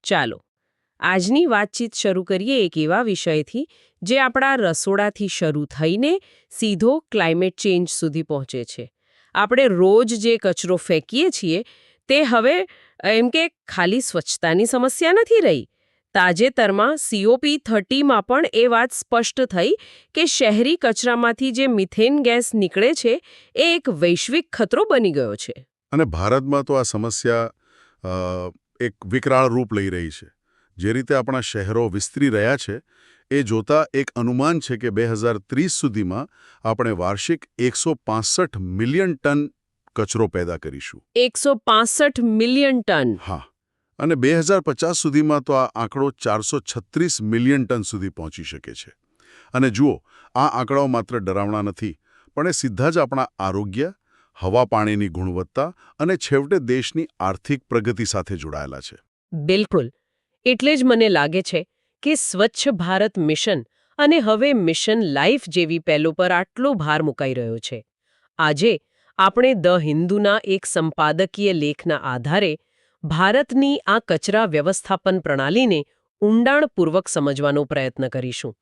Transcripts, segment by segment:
ચાલો આજની વાતચીત શરૂ કરીએ એક એવા વિષયથી જે આપણા રસોડાથી શરૂ થઈને સીધો ક્લાઇમેટ ચેન્જ સુધી પહોંચે છે. આપણે રોજ જે કચરો ફેંકીએ છીએ તે હવે એમ કે ખાલી સ્વચ્છતાની સમસ્યા નથી રહી. તાજેતરમાં COP30માં પણ એ વાત સ્પષ્ટ થઈ કે શહેરી કચરામાંથી જે મિથેન ગેસ નીકળે છે એ એક વૈશ્વિક ખતરો બની ગયો છે. અને ભારતમાં તો આ સમસ્યા એક વિકરાળ રૂપ લઈ રહી છે. જે રીતે આપણા શહેરો વિસ્તરી રહ્યા છે એ જોતા એક અનુમાન છે કે 2030 સુધીમાં આપણે વાર્ષિક 165 મિલિયન ટન કચરો પેદા કરીશું. 165 મિલિયન ટન. હા, અને 2050 સુધીમાં તો આ આંકડો 436 મિલિયન ટન સુધી પહોંચી શકે છે. અને જુઓ, આ આંકડાઓ માત્ર ડરાવણા નથી, પણ એ સીધા જ આપણા આરોગ્ય, હવા પાણીની ગુણવત્તા અને છેવટે દેશની આર્થિક પ્રગતિ સાથે જોડાયેલા છે. બિલકુલ. એટલે જ મને લાગે છે કે સ્વચ્છ ભારત મિશન અને હવે મિશન લાઈફ જેવી પહેલો પર આટલો ભાર મુકાઈ રહ્યો છે. આજે આપણે ધ હિન્દુના એક સંપાદકીય લેખના આધારે ભારતની આ કચરા વ્યવસ્થાપન પ્રણાલીને ઊંડાણપૂર્વક સમજવાનો પ્રયત્ન કરીશું.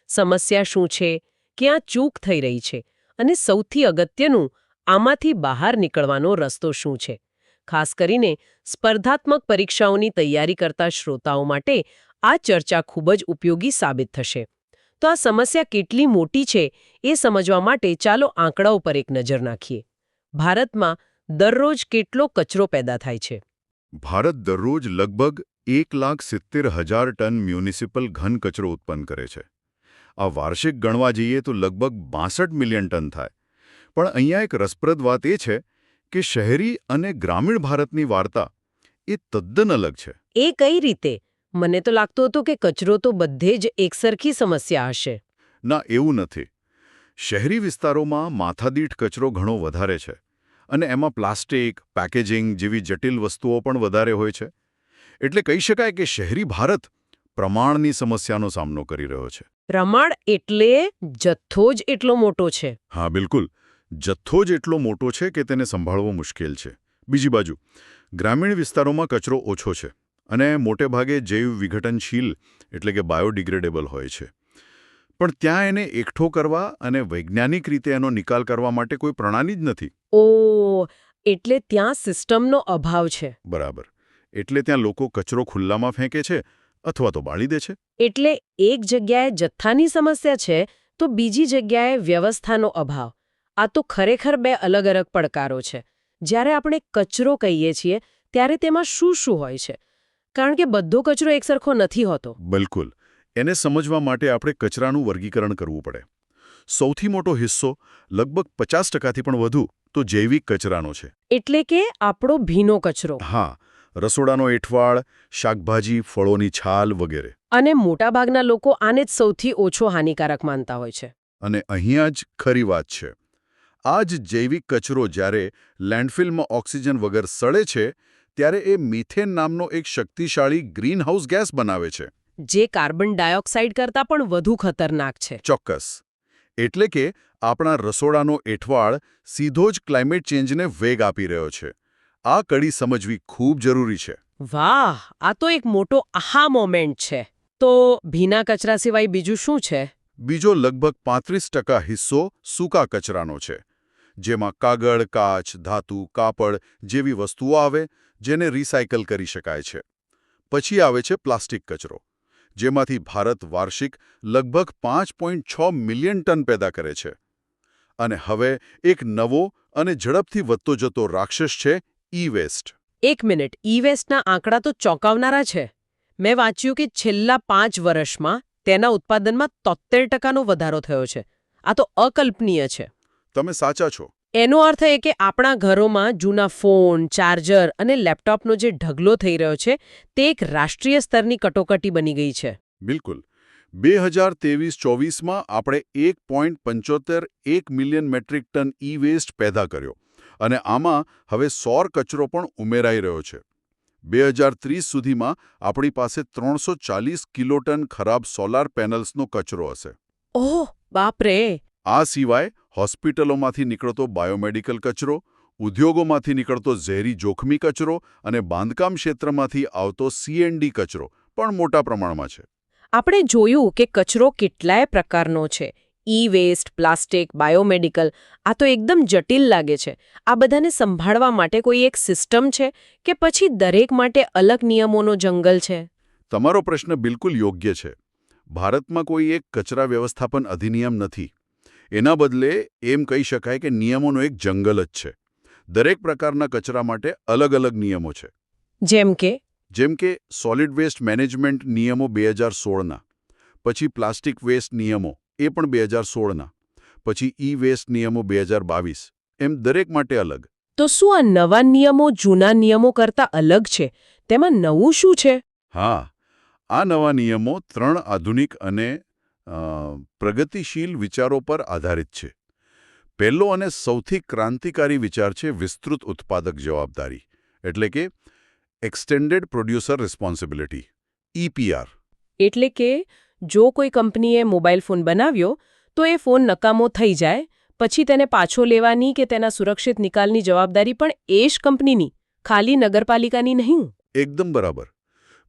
સમસ્યા શું છે, ક્યાં ચૂક થઈ રહી છે અને સૌથી અગત્યનું, આમાંથી બહાર નીકળવાનો રસ્તો શું છે. ખાસ કરીને સ્પર્ધાત્મક પરીક્ષાઓની તૈયારી કરતા શ્રોતાઓ માટે આ ચર્ચા ખૂબ જ ઉપયોગી સાબિત થશે. તો આ સમસ્યા કેટલી મોટી છે એ સમજવા માટે ચાલો આંકડાઓ પર એક નજર નાખીએ. ભારતમાં દરરોજ કેટલો કચરો પેદા થાય છે? ભારત દરરોજ લગભગ 1,70,000 ટન મ્યુનિસિપલ ઘન કચરો ઉત્પન્ન કરે છે. આ વાર્ષિક ગણવા જઈએ તો લગભગ 62 મિલિયન ટન થાય. પણ અહીંયા એક રસપ્રદ વાત એ છે કે શહેરી અને ગ્રામીણ ભારતની વાર્તા એ તદ્દન અલગ છે. એ કઈ રીતે? મને તો લાગતું હતું કે કચરો તો બધે જ એકસરખી સમસ્યા હશે. ના, એવું નથી. શહેરી વિસ્તારોમાં માથાદીઠ કચરો ઘણો વધારે છે અને એમાં પ્લાસ્ટિક, પેકેજિંગ જેવી જટિલ વસ્તુઓ પણ વધારે હોય છે. એટલે કહી શકાય કે શહેરી ભારત પ્રમાણની સમસ્યાનો સામનો કરી રહ્યો છે. પ્રમાણ એટલે જથ્થો જ એટલો મોટો છે? હા, બિલકુલ. જથ્થો જ એટલો મોટો છે કે તેને સંભાળવો મુશ્કેલ છે. બીજી બાજુ, ગ્રામીણ વિસ્તારોમાં કચરો ઓછો છે અને મોટે ભાગે જૈવ વિઘટનશીલ એટલે કે બાયોડિગ્રેડેબલ હોય છે. પણ ત્યાં એને એકઠો કરવા અને વૈજ્ઞાનિક રીતે એનો નિકાલ કરવા માટે કોઈ પ્રણાલી જ નથી. ઓહ, એટલે ત્યાં સિસ્ટમનો અભાવ છે. બરાબર. એટલે ત્યાં લોકો કચરો ખુલ્લામાં ફેંકે છે અથવા તો બાળી દે છે. એટલે એક જગ્યાએ જથ્થાની સમસ્યા છે તો બીજી જગ્યાએ વ્યવસ્થાનો અભાવ. આ તો ખરેખર બે અલગ અલગ પડકારો છે. જ્યારે આપણે કચરો કહીએ છીએ ત્યારે તેમાં શું શું હોય છે? કારણ કે બધો કચરો એકસરખો નથી હોતો. બિલકુલ. એને સમજવા માટે આપણે કચરાનું વર્ગીકરણ કરવું પડે. સૌથી મોટો હિસ્સો, લગભગ 50%થી પણ વધુ, તો જૈવિક કચરાનો છે. એટલે કે આપણો ભીનો કચરો. હા, રસોડાનો એઠવાડ, શાકભાજી, ફળોની છાલ વગેરે. અને મોટાભાગના લોકો આને જ સૌથી ઓછો હાનિકારક માનતા હોય છે. અને અહીંયા જ ખરી વાત છે. આ જ જૈવિક કચરો જ્યારે લેન્ડફિલમાં ઓક્સિજન વગર સડે છે ત્યારે એ મિથેન નામનો એક શક્તિશાળી ગ્રીનહાઉસ ગેસ બનાવે છે. જે કાર્બન ડાયોક્સાઇડ કરતાં પણ વધુ ખતરનાક છે. ચોક્કસ. એટલે કે આપણા રસોડાનો એઠવાડ સીધો જ ક્લાઇમેટ ચેન્જને વેગ આપી રહ્યો છે. આ કડી સમજવી ખૂબ જરૂરી છે. વાહ, આ તો એક મોટો આહા મોમેન્ટ છે. તો ભીના કચરા સિવાય બીજું શું છે? બીજો લગભગ 35% હિસ્સો સૂકા કચરાનો છે, જેમાં કાગળ, કાચ, ધાતુ, કાપડ જેવી વસ્તુઓ આવે જેને રિસાયકલ કરી શકાય છે. પછી આવે છે પ્લાસ્ટિક કચરો, જેમાંથી ભારત વાર્ષિક લગભગ 5.6 મિલિયન ટન પેદા કરે છે. અને હવે એક નવો અને ઝડપથી વધતો જતો રાક્ષસ છે ઈ-વેસ્ટ. એક મિનિટ, ઈ-વેસ્ટના આંકડા તો ચોંકાવનારા છે. મેં વાંચ્યું કે છેલ્લા 5 વર્ષમાં તેના ઉત્પાદનમાં 73%નો વધારો થયો છે. આ તો અકલ્પનીય છે. તમે સાચા છો. એનો અર્થ એ કે આપણા ઘરોમાં જૂના ફોન, ચાર્જર અને લેપટોપનો જે ઢગલો થઈ રહ્યો છે તે એક રાષ્ટ્રીય સ્તરની કટોકટી બની ગઈ છે. બિલકુલ. 2023-24માં આપણે 1.75 મિલિયન મેટ્રિક ટન ઈ-વેસ્ટ પેદા કર્યો અને આમાં હવે સૌર કચરો પણ ઉમેરાઈ રહ્યો છે. 2030 સુધીમાં આપણી પાસે 340 કિલોટન ખરાબ સોલાર પેનલ્સનો કચરો હશે. ઓહ, બાપ રે! આ સિવાય હોસ્પિટલોમાંથી નીકળતો બાયોમેડિકલ કચરો, ઉદ્યોગોમાંથી નીકળતો ઝેરી જોખમી કચરો અને બાંધકામ ક્ષેત્રમાંથી આવતો CND કચરો પણ મોટા પ્રમાણમાં છે. આપણે જોયું કે કચરો કેટલાય પ્રકારનો છે. ઈ-વેસ્ટ, પ્લાસ્ટિક, બાયોમેડિકલ, આ તો એકદમ જટિલ લાગે છે. આ બધાને સંભાળવા માટે કોઈ એક સિસ્ટમ છે કે પછી દરેક માટે અલગ નિયમોનો જંગલ છે? તમારો પ્રશ્ન બિલકુલ યોગ્ય છે. ભારતમાં કોઈ એક કચરા વ્યવસ્થાપન અધિનિયમ નથી. એના બદલે એમ કહી શકાય કે નિયમોનો એક જંગલ જ છે. દરેક પ્રકારના કચરા માટે અલગ અલગ નિયમો છે. જેમ કે સોલિડ વેસ્ટ મેનેજમેન્ટ નિયમો 2016ના, પછી પ્લાસ્ટિક વેસ્ટ નિયમો એ પણ 2016ના, પછી ઈ-વેસ્ટ નિયમો 2022, એમ દરેક માટે અલગ. તો શું આ નવા નિયમો જૂના નિયમો કરતા અલગ છે? તેમાં નવું શું છે? હા, આ નવા નિયમો 3 આધુનિક અને પ્રગતિશીલ વિચારો પર આધારિત છે. પહેલો અને સૌથી ક્રાંતિકારી વિચાર છે વિસ્તૃત ઉત્પાદક જવાબદારી, એટલે કે એક્સટેન્ડેડ પ્રોડ્યુસર રિસ્પોન્સિબિલિટી, EPR. એટલે કે જો કોઈ કંપનીએ મોબાઈલ ફોન બનાવ્યો તો એ ફોન નકામો થઈ જાય પછી તેને પાછો લેવાની કે તેના સુરક્ષિત નિકાલની જવાબદારી પણ એ જ કંપનીની, ખાલી નગરપાલિકાની નહીં. એકદમ બરાબર.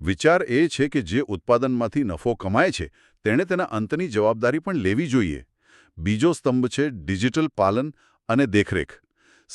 વિચાર એ છે કે જે ઉત્પાદનમાંથી નફો કમાય છે તેણે તેના અંતની જવાબદારી પણ લેવી જોઈએ. બીજો સ્તંભ છે ડિજિટલ પાલન અને દેખરેખ.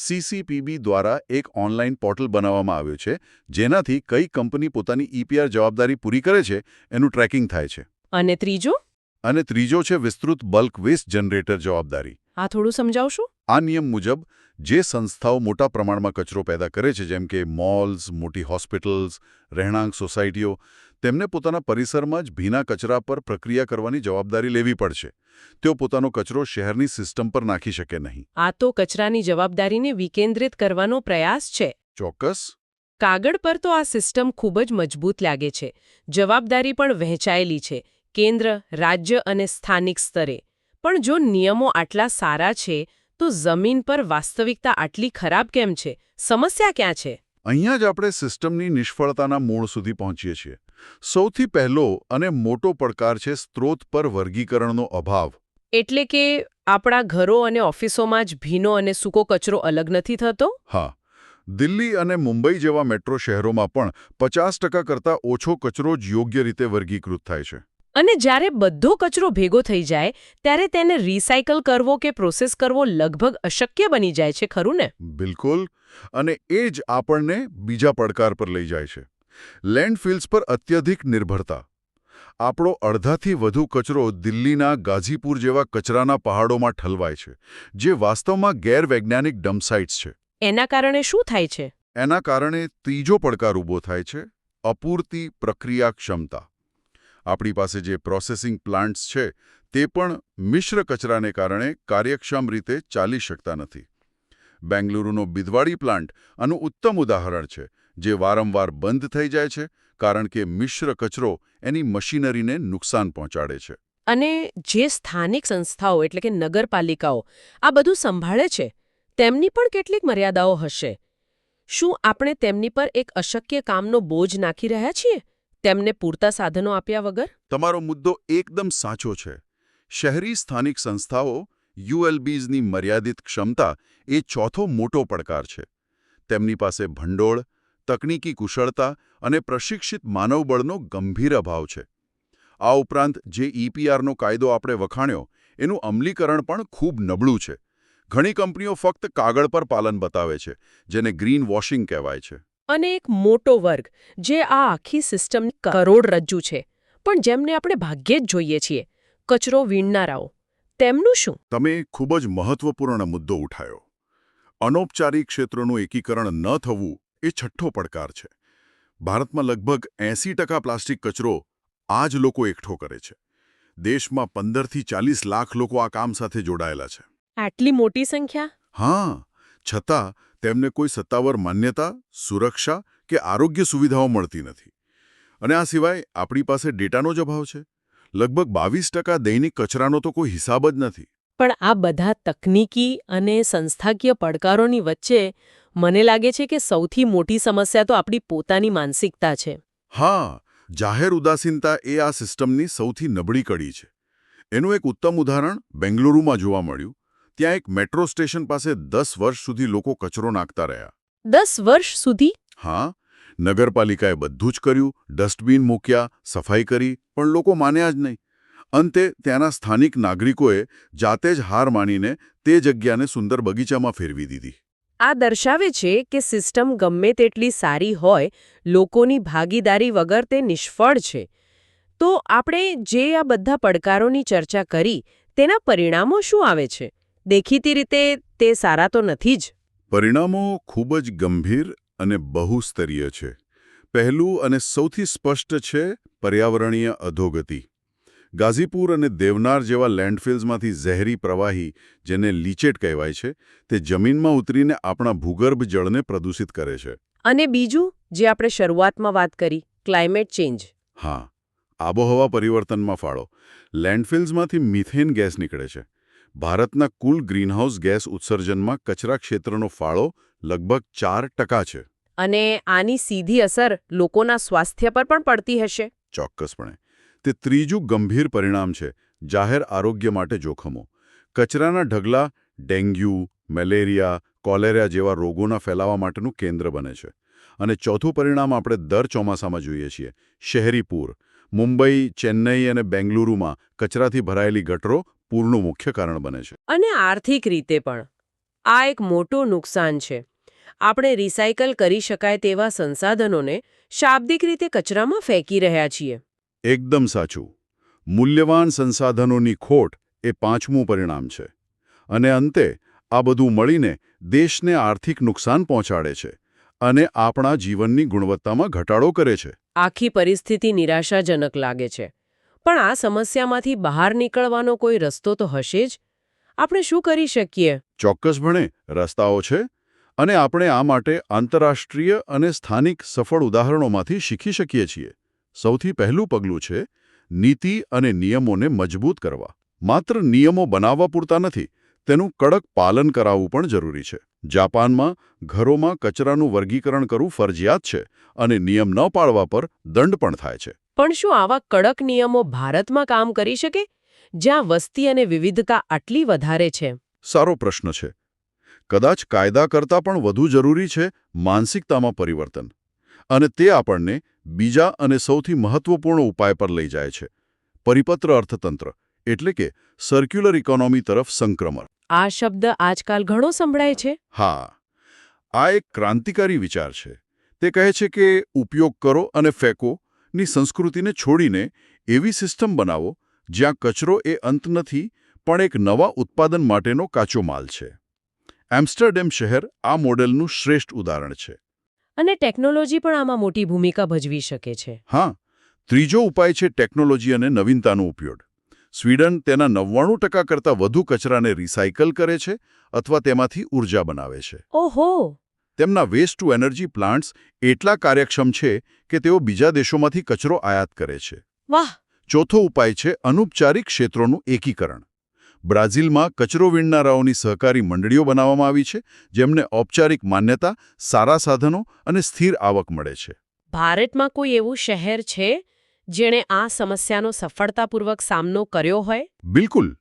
CCPB દ્વારા એક ઓનલાઈન પોર્ટલ બનાવવામાં આવ્યું છે જેનાથી કઈ કંપની પોતાની EPR જવાબદારી પૂરી કરે છે એનું ટ્રેકિંગ થાય છે. અને ત્રીજો છે વિસ્તૃત બલ્ક વેસ્ટ જનરેટર જવાબદારી. આ થોડું સમજાવશો? આ નિયમ મુજબ જે સંસ્થાઓ મોટા પ્રમાણમાં કચરો પેદા કરે છે, જેમ કે મોલ્સ, મોટી હોસ્પિટલ્સ, રહેણાંક સોસાયટીઓ, તેમને પોતાના પરિસરમાં જ ભીના કચરા પર પ્રક્રિયા કરવાની જવાબદારી લેવી પડશે. તેઓ પોતાનો કચરો શહેરની સિસ્ટમ પર નાખી શકે નહીં. આ તો કચરાની જવાબદારીને વિકેન્દ્રિત કરવાનો પ્રયાસ છે. ચોક્કસ. કાગળ પર તો આ સિસ્ટમ ખૂબ જ મજબૂત લાગે છે. જવાબદારી પણ વહેંચાયેલી છે, કેન્દ્ર, રાજ્ય અને સ્થાનિક સ્તરે. પણ જો નિયમો આટલા સારા છે તો જમીન પર વાસ્તવિકતા આટલી ખરાબ કેમ છે? સમસ્યા ક્યાં છે? અહીંયા જ આપણે સિસ્ટમની નિષ્ફળતાના મૂળ સુધી પહોંચીએ છીએ. સૌથી પહેલો અને મોટો પડકાર છે સ્ત્રોત પર વર્ગીકરણનો અભાવ. એટલે કે આપણા ઘરો અને ઓફિસોમાં જ ભીનો અને સૂકો કચરો અલગ નથી થતો? હા. દિલ્હી અને મુંબઈ જેવા મેટ્રો શહેરોમાં પણ 50% કરતાં ઓછો કચરો જ યોગ્ય રીતે વર્ગીકૃત થાય છે. અને જ્યારે બધો કચરો ભેગો થઈ જાય ત્યારે તેને રિસાયકલ કરવો કે પ્રોસેસ કરવો લગભગ અશક્ય બની જાય છે, ખરું ને? બિલકુલ. અને એ જ આપણને બીજા પડકાર પર લઈ જાય છે. લેન્ડફિલ્સ પર અત્યધિક નિર્ભરતા. આપણો અડધાથી વધુ કચરો દિલ્હીના ગાઝીપુર જેવા કચરાના પહાડોમાં ઠલવાય છે, જે વાસ્તવમાં ગેરવૈજ્ઞાનિક ડમ્પસાઇટ્સ છે. એના કારણે શું થાય છે? એના કારણે ત્રીજો પડકાર ઊભો થાય છે, અપૂરતી પ્રક્રિયા ક્ષમતા. આપણી પાસે જે પ્રોસેસિંગ પ્લાન્ટ્સ છે તે પણ મિશ્ર કચરાને કારણે કાર્યક્ષમ રીતે ચાલી શકતા નથી. બેંગલુરુનો બિદવાડી પ્લાન્ટ આનું ઉત્તમ ઉદાહરણ છે, જે વારંવાર બંધ થઈ જાય છે કારણ કે મિશ્ર કચરો એની મશીનરીને નુકસાન પહોંચાડે છે. અને જે સ્થાનિક સંસ્થાઓ એટલે કે નગરપાલિકાઓ આ બધું સંભાળે છે તેમની પણ કેટલીક મર્યાદાઓ હશે. શું આપણે તેમની પર એક અશક્ય કામનો બોજ નાખી રહ્યા છીએ, તેમને પૂરતા સાધનો આપ્યા વગર? તમારો મુદ્દો એકદમ સાચો છે. શહેરી સ્થાનિક સંસ્થાઓ ULBsની મર્યાદિત ક્ષમતા એ ચોથો મોટો પડકાર છે. તેમની પાસે ભંડોળ, તકનીકી કુશળતા અને પ્રશિક્ષિત માનવબળનો ગંભીર અભાવ છે. આ ઉપરાંત જે EPRનો કાયદો આપણે વખાણ્યો એનું અમલીકરણ પણ ખૂબ નબળું છે. ઘણી કંપનીઓ ફક્ત કાગળ પર પાલન બતાવે છે, જેને ગ્રીન વોશિંગ કહેવાય છે. અને એક મોટો વર્ગ જે આ આખી સિસ્ટમની કરોડરજ્જુ છે, પણ જેમને આપણે ભાગ્યે જ જોઈએ છીએ, કચરો વીણનારાઓ. તેમનું શું? તમે ખૂબ જ મહત્વપૂર્ણ મુદ્દો ઉઠાયો. અનૌપચારિક ક્ષેત્રોનું એકીકરણ ન થવું એ છઠ્ઠો પડકાર છે. ભારતમાં લગભગ 80% પ્લાસ્ટિક કચરો આ જ લોકો એકઠો કરે છે. દેશમાં 15થી 40 લાખ લોકો આ કામ સાથે જોડાયેલા છે. આટલી મોટી સંખ્યા? હા, છતાં તેમને કોઈ સત્તાવાર માન્યતા, સુરક્ષા કે આરોગ્ય સુવિધાઓ મળતી નથી. અને આ સિવાય આપણી પાસે ડેટાનો જ અભાવ છે. લગભગ 22% દૈનિક કચરાનો તો કોઈ હિસાબ જ નથી. પણ આ બધા તકનીકી અને સંસ્થાકીય પડકારોની વચ્ચે મને લાગે છે કે સૌથી મોટી સમસ્યા તો આપણી પોતાની માનસિકતા છે. હા, જાહેર ઉદાસીનતા એ આ સિસ્ટમની સૌથી નબળી કડી છે. એનું એક ઉત્તમ ઉદાહરણ બેંગલુરુમાં જોવા મળ્યું. ત્યાં એક મેટ્રો સ્ટેશન પાસે 10 વર્ષ સુધી લોકો કચરો નાખતા રહ્યા. 10 વર્ષ સુધી? હા, નગરપાલિકાએ બધું જ કર્યું, ડસ્ટબિન મૂક્યા, સફાઈ કરી, પણ લોકો માન્યા જ નહીં. અંતે ત્યાંના સ્થાનિક નાગરિકોએ જાતે જ હાર માનીને તે જગ્યાને સુંદર બગીચામાં ફેરવી દીધી. આ દર્શાવે છે કે સિસ્ટમ ગમે તેટલી સારી હોય, લોકોની ભાગીદારી વગર તે નિષ્ફળ છે. તો આપણે જે આ બધા પડકારોની ચર્ચા કરી, તેના પરિણામો શું આવે છે? દેખીતી રીતે તે સારા તો નથી જ. પરિણામો ખૂબ જ ગંભીર અને બહુસ્તરીય છે. પહેલું અને સૌથી સ્પષ્ટ છે પર્યાવરણીય અધોગતિ. ગાઝીપુર અને દેવનાર જેવા લેન્ડફિલ્સમાંથી ઝેરી પ્રવાહી, જેને લીચેટ કહેવાય છે, તે જમીનમાં ઉતરીને આપણા ભૂગર્ભ જળને પ્રદૂષિત કરે છે. અને બીજું, જે આપણે શરૂઆતમાં વાત કરી, ક્લાઇમેટ ચેન્જ. હા, આબોહવા પરિવર્તનમાં ફાળો. લેન્ડફિલ્સમાંથી મિથેન ગેસ નીકળે છે. ભારતના કુલ ગ્રીનહાઉસ ગેસ ઉત્સર્જનમાં કચરા ક્ષેત્રનો ફાળો લગભગ 4% છે. અને આની સીધી અસર લોકોના સ્વાસ્થ્ય પર પણ પડતી હશે. ચોક્કસપણે. તે ત્રીજું ગંભીર પરિણામ છે જાહેર આરોગ્ય માટે જોખમો. કચરાના ઢગલા ડેન્ગ્યુ, મેલેરિયા, કોલેરા જેવા રોગોના ફેલાવા માટેનું કેન્દ્ર બને છે. અને ચોથું પરિણામ આપણે દર ચોમાસામાં જોઈએ છીએ, શહેરી પૂર. મુંબઈ, ચેન્નઈ અને બેંગલુરુમાં કચરાથી ભરાયેલી ગટરો પૂરનું મુખ્ય કારણ બને છે. અને આર્થિક રીતે પણ આ એક મોટું નુકસાન છે. આપણે રિસાયકલ કરી શકાય તેવા સંસાધનોને શાબ્દિક રીતે કચરામાં ફેંકી રહ્યા છીએ. એકદમ સાચું. મૂલ્યવાન સંસાધનોની ખોટ એ પાંચમું પરિણામ છે. અને અંતે આ બધું મળીને દેશને આર્થિક નુકસાન પહોંચાડે છે અને આપણા જીવનની ગુણવત્તામાં ઘટાડો કરે છે. આખી પરિસ્થિતિ નિરાશાજનક લાગે છે. પણ આ સમસ્યામાંથી બહાર નીકળવાનો કોઈ રસ્તો તો હશે જ. આપણે શું કરી શકીએ? ચોક્કસપણે રસ્તાઓ છે, અને આપણે આ માટે આંતરરાષ્ટ્રીય અને સ્થાનિક સફળ ઉદાહરણોમાંથી શીખી શકીએ છીએ. સૌથી પહેલું પગલું છે નીતિ અને નિયમોને મજબૂત કરવા. માત્ર નિયમો બનાવવા પૂરતા નથી, તેનું કડક પાલન કરાવવું પણ જરૂરી છે. જાપાનમાં ઘરોમાં કચરાનું વર્ગીકરણ કરવું ફરજિયાત છે અને નિયમ ન પાળવા પર દંડ પણ થાય છે. પણ શું આવા કડક નિયમો ભારતમાં કામ કરી શકે, જ્યાં વસ્તી અને વિવિધતા આટલી વધારે છે? સારો પ્રશ્ન છે. કદાચ કાયદા કરતાં પણ વધુ જરૂરી છે માનસિકતામાં પરિવર્તન. અને તે આપણને બીજા અને સૌથી મહત્વપૂર્ણ ઉપાય પર લઈ જાય છે, પરિપત્ર અર્થતંત્ર, એટલે કે સર્ક્યુલર ઇકોનોમી તરફ સંક્રમણ. આ શબ્દ આજકાલ ઘણો સંભળાય છે. હા, આ એક ક્રાંતિકારી વિચાર છે. તે કહે છે કે ઉપયોગ કરો અને ફેંકો ની સંસ્કૃતિને છોડીને એવી સિસ્ટમ બનાવો જ્યાં કચરો એ અંત નથી, પણ એક નવા ઉત્પાદન માટેનો કાચો માલ છે. એમ્સ્ટરડેમ શહેર આ મોડેલનું શ્રેષ્ઠ ઉદાહરણ છે. અને ટેકનોલોજી પણ આમાં મોટી ભૂમિકા ભજવી શકે છે. હા, ત્રીજો ઉપાય છે ટેકનોલોજી અને નવીનતાનો ઉપયોગ. સ્વીડન તેના 99% કરતાં વધુ કચરાને રિસાયકલ કરે છે અથવા તેમાંથી ઉર્જા બનાવે છે. ઓહો! તેમના વેસ્ટ ટુ એનર્જી પ્લાન્ટ્સ એટલા કાર્યક્ષમ છે કે તેઓ બીજા દેશોમાંથી કચરો આયાત કરે છે. વાહ! ચોથો ઉપાય છે અનૌપચારિક ક્ષેત્રોનું એકીકરણ. બ્રાઝિલમાં કચરો વીણનારાઓની સહકારી મંડળીઓ બનાવવામાં આવી છે, જેમને ઔપચારિક માન્યતા, સારા સાધનો અને સ્થિર આવક મળે છે. ભારતમાં કોઈ એવું શહેર છે જેણે આ સમસ્યાનો સફળતાપૂર્વક સામનો કર્યો હોય? બિલકુલ.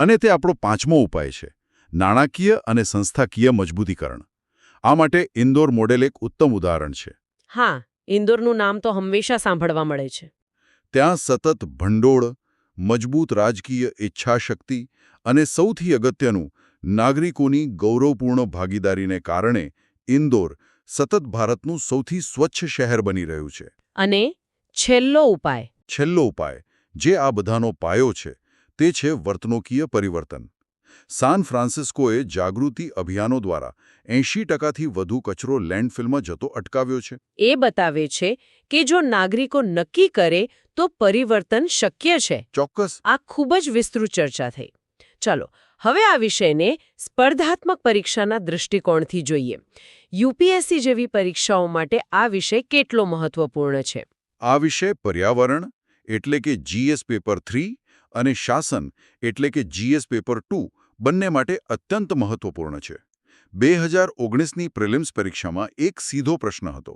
અને તે આપણો પાંચમો ઉપાય છે, નાણાકીય અને સંસ્થાકીય મજબૂતીકરણ. આ માટે ઇન્દોર મોડેલ એક ઉત્તમ ઉદાહરણ છે. હા, ઇન્દોરનું નામ તો હંમેશા સાંભળવા મળે છે. ત્યાં સતત ભંડોળ, મજબૂત રાજકીય ઈચ્છાશક્તિ અને સૌથી અગત્યનું નાગરિકોની ગૌરવપૂર્ણ ભાગીદારીને કારણે ઇન્દોર સતત ભારતનું સૌથી સ્વચ્છ શહેર બની રહ્યું છે. અને છેલ્લો ઉપાય? છેલ્લો ઉપાય, જે આ બધાનો પાયો છે, તે છે વર્તણૂકીય પરિવર્તન. સાન ફ્રાન્સિસ્કોએ જાગૃતિ અભિયાનો દ્વારા 80%થી વધુ કચરો લેન્ડફિલમાં જતો અટકાવ્યો છે. એ બતાવે છે કે જો નાગરિકો નક્કી કરે તો પરિવર્તન શક્ય છે. ચોક્કસ. આ ખૂબ જ વિસ્તૃત ચર્ચા થઈ. ચાલો, હવે આ વિષયને સ્પર્ધાત્મક પરીક્ષાના દૃષ્ટિકોણથી જોઈએ. યુપીએસસી જેવી પરીક્ષાઓ માટે આ વિષય કેટલો મહત્વપૂર્ણ છે? આ વિષય પર્યાવરણ, એટલે કે જીએસ પેપર 3, અને શાસન, એટલે કે જીએસ પેપર 2, બંને માટે અત્યંત મહત્વપૂર્ણ છે. 2019ની પ્રિલિમ્સ પરીક્ષામાં એક સીધો પ્રશ્ન હતો.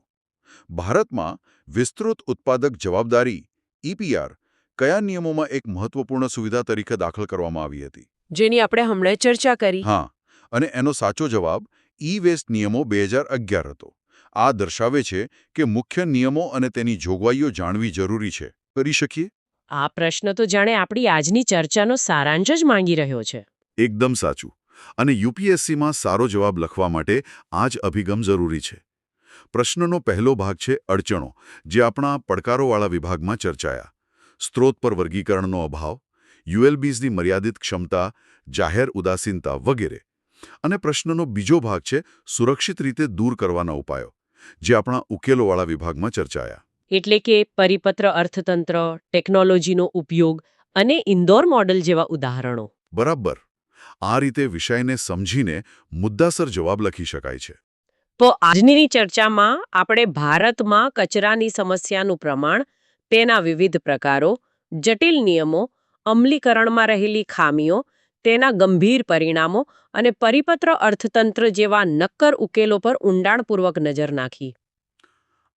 ભારતમાં વિસ્તૃત ઉત્પાદક જવાબદારી, EPR, કયા નિયમોમાં એક મહત્વપૂર્ણ સુવિધા તરીકે દાખલ કરવામાં આવી હતી? જેની આપણે હમણાં ચર્ચા કરી. હા, અને એનો સાચો જવાબ ઈ-વેસ્ટ નિયમો 2011 હતો. આ દર્શાવે છે કે મુખ્ય નિયમો અને તેની જોગવાઈઓ જાણવી જરૂરી છે. કરી શકીએ? આ પ્રશ્ન તો જાણે આપણી આજની ચર્ચાનો સારાંશ જ માંગી રહ્યો છે. એકદમ સાચું. અને યુપીએસસીમાં સારો જવાબ લખવા માટે આ જ અભિગમ જરૂરી છે. પ્રશ્નનો પહેલો ભાગ છે અડચણો, જે આપણા પડકારોવાળા વિભાગમાં ચર્ચાયા. સ્ત્રોત પર વર્ગીકરણનો અભાવ, યુએલબીઝની મર્યાદિત ક્ષમતા, જાહેર ઉદાસીનતા વગેરે. અને પ્રશ્નનો બીજો ભાગ છે સુરક્ષિત રીતે દૂર કરવાના ઉપાયો, જે આપણા ઉકેલોવાળા વિભાગમાં ચર્ચાયા. એટલે કે પરિપત્ર અર્થતંત્ર, ટેકનોલોજીનો ઉપયોગ અને ઇન્દોર મોડલ જેવા ઉદાહરણો. બરાબર. આ રીતે વિષયને સમજીને મુદ્દાસર જવાબ લખી શકાય છે. તો આજની ચર્ચામાં આપણે ભારતમાં કચરાની સમસ્યાનું પ્રમાણ, તેના વિવિધ પ્રકારો, જટિલ નિયમો, અમલીકરણમાં રહેલી ખામીઓ, તેના ગંભીર પરિણામો અને પરિપત્ર અર્થતંત્ર જેવા નક્કર ઉકેલો પર ઊંડાણપૂર્વક નજર નાખી.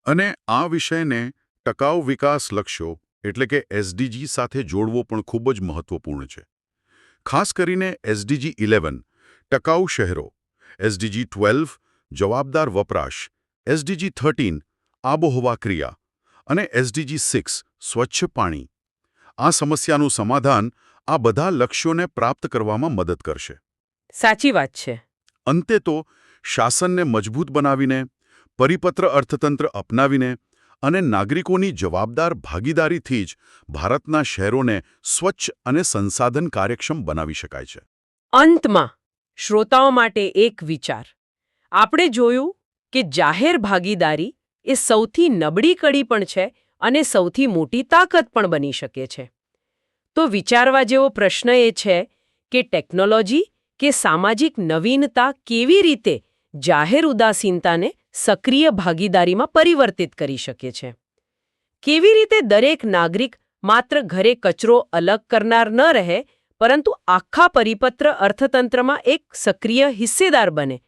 અને આ વિષયને ટકાઉ વિકાસ લક્ષ્યો એટલે કે એસડીજી સાથે જોડવો પણ ખૂબ જ મહત્વપૂર્ણ છે. ખાસ કરીને એસડીજી 11 ટકાઉ શહેરો, એસડીજી 12 જવાબદાર વપરાશ, એસડીજી 13 આબોહવા ક્રિયા અને એસડીજી 6 સ્વચ્છ પાણી. આ સમસ્યાનું સમાધાન આ બધા લક્ષ્યોને પ્રાપ્ત કરવામાં મદદ કરશે. સાચી વાત છે. અંતે તો શાસનને મજબૂત બનાવીને, પરિપત્ર અર્થતંત્ર અપનાવીને અને નાગરિકોની જવાબદાર ભાગીદારીથી જ ભારતના શહેરોને સ્વચ્છ અને સંસાધન કાર્યક્ષમ બનાવી શકાય છે. અંતમાં શ્રોતાઓ માટે એક વિચાર. આપણે જોયું કે જાહેર ભાગીદારી એ સૌથી નબળી કડી પણ છે અને સૌથી મોટી તાકાત પણ બની શકે છે. તો વિચારવા જેવો પ્રશ્ન એ છે કે ટેકનોલોજી કે સામાજિક નવીનતા કેવી રીતે જાહેર ઉદાસીનતાને સક્રિય ભાગીદારીમાં પરિવર્તિત કરી શકે છે. કેવી રીતે દરેક નાગરિક માત્ર ઘરે કચરો અલગ કરનાર ન રહે, પરંતુ આખા પરિપત્ર અર્થતંત્રમાં એક સક્રિય હિસ્સેદાર બને.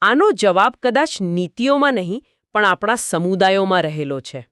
આનો જવાબ કદાચ નીતિઓમાં નહીં, પણ આપણા સમુદાયોમાં રહેલો છે.